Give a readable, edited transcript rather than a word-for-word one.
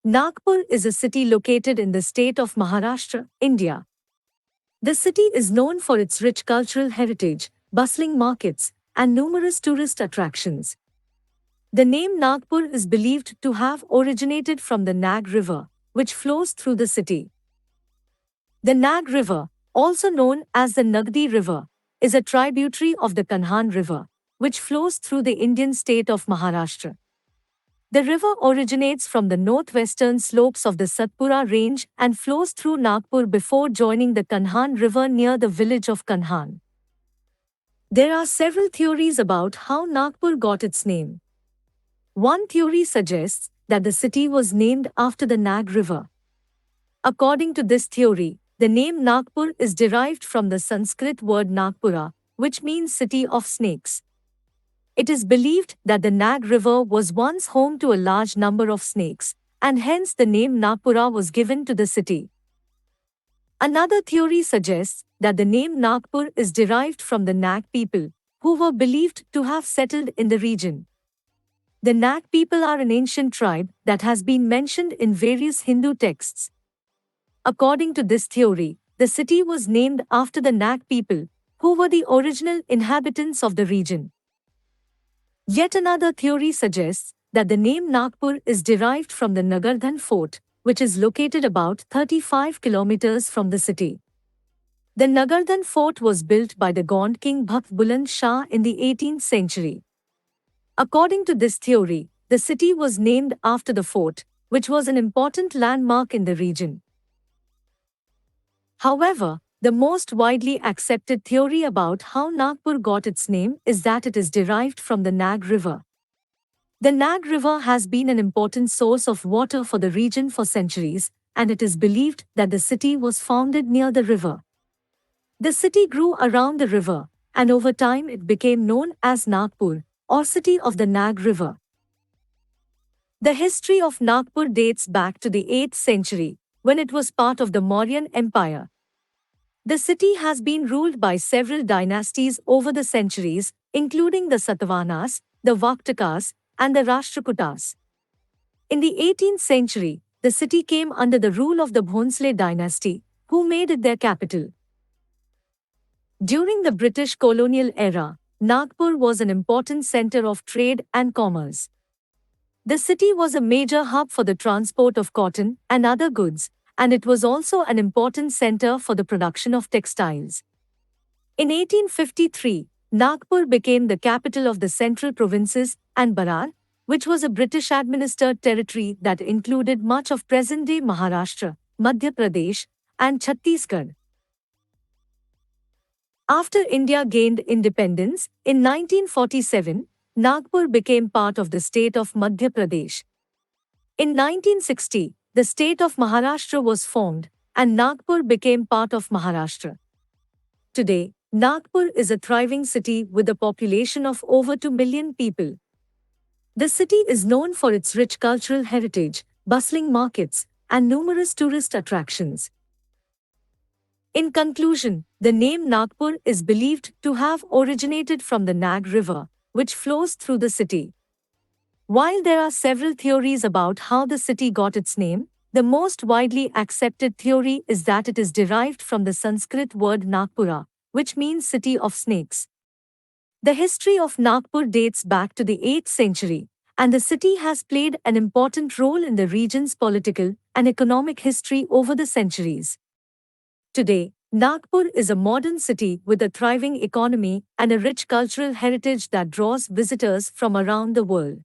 Nagpur is a city located in the state of Maharashtra, India. The city is known for its rich cultural heritage, bustling markets, and numerous tourist attractions. The name Nagpur is believed to have originated from the Nag River, which flows through the city. The Nag River, also known as the Nagdi River, is a tributary of the Kanhan River, which flows through the Indian state of Maharashtra. The river originates from the northwestern slopes of the Satpura range and flows through Nagpur before joining the Kanhan River near the village of Kanhan. There are several theories about how Nagpur got its name. One theory suggests that the city was named after the Nag River. According to this theory, the name Nagpur is derived from the Sanskrit word Nagpura, which means city of snakes. It is believed that the Nag River was once home to a large number of snakes, and hence the name Nagpura was given to the city. Another theory suggests that the name Nagpur is derived from the Nag people, who were believed to have settled in the region. The Nag people are an ancient tribe that has been mentioned in various Hindu texts. According to this theory, the city was named after the Nag people, who were the original inhabitants of the region. Yet another theory suggests that the name Nagpur is derived from the Nagardhan fort, which is located about 35 kilometers from the city. The Nagardhan fort was built by the Gond king Bhakt Buland Shah in the 18th century. According to this theory, the city was named after the fort, which was an important landmark in the region. However, the most widely accepted theory about how Nagpur got its name is that it is derived from the Nag River. The Nag River has been an important source of water for the region for centuries, and it is believed that the city was founded near the river. The city grew around the river, and over time it became known as Nagpur, or City of the Nag River. The history of Nagpur dates back to the 8th century, when it was part of the Mauryan Empire. The city has been ruled by several dynasties over the centuries, including the Satavahanas, the Vaktakas, and the Rashtrakutas. In the 18th century, the city came under the rule of the Bhonsle dynasty, who made it their capital. During the British colonial era, Nagpur was an important center of trade and commerce. The city was a major hub for the transport of cotton and other goods, and it was also an important center for the production of textiles. In 1853, Nagpur became the capital of the central provinces and Barar, which was a British-administered territory that included much of present-day Maharashtra, Madhya Pradesh, and Chhattisgarh. After India gained independence, in 1947, Nagpur became part of the state of Madhya Pradesh. In 1960, the state of Maharashtra was formed, and Nagpur became part of Maharashtra. Today, Nagpur is a thriving city with a population of over 2 million people. The city is known for its rich cultural heritage, bustling markets, and numerous tourist attractions. In conclusion, the name Nagpur is believed to have originated from the Nag River, which flows through the city. While there are several theories about how the city got its name, the most widely accepted theory is that it is derived from the Sanskrit word Nagpura, which means city of snakes. The history of Nagpur dates back to the 8th century, and the city has played an important role in the region's political and economic history over the centuries. Today, Nagpur is a modern city with a thriving economy and a rich cultural heritage that draws visitors from around the world.